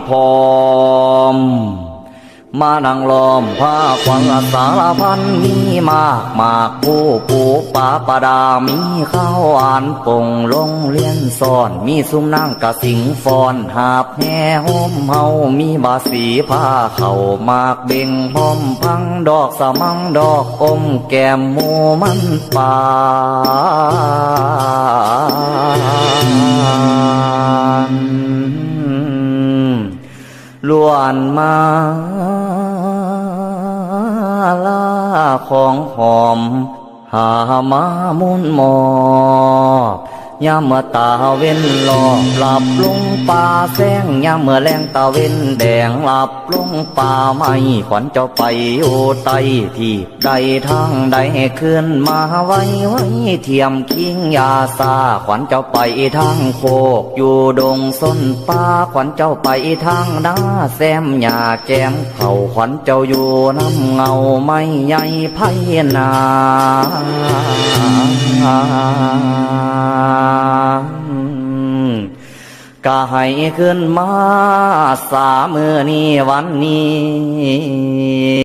พร้อมมานั่งล้อมผ้าควันละสารพันมีมากผู้ปูป่าประดามีข้าวอ่านปงลงเลี้ยนซ่อนมีซุ้มนางกะสิงฟอนหาบแห่ห่มเฮามีบาสีผ้าเข่ามากเบ่งพร้อมพังดอกสะมังดอกอมแก้มหมูมันป่าล้วนมาลาของหอมหามามุนหมอบยามเมื่อตาเว้นหลอบหลับลงป่าแสงยามเมื่อแรงตาเว้นแดงหลับลงป่าไม่ขวัญเจ้าไปโอไตที่ใดทางใดขึ้นมาไว้เทียมคิงยาซาขวัญเจ้าไปทางโคกอยู่ดงส้นป่าขวัญเจ้าไปทางนาแซมหญ้าแจมเขาขวัญเจ้าอยู่น้ำเงาไม่ใหญ่ไพนากะให้ขึ้นมาสามือนี้วันนี้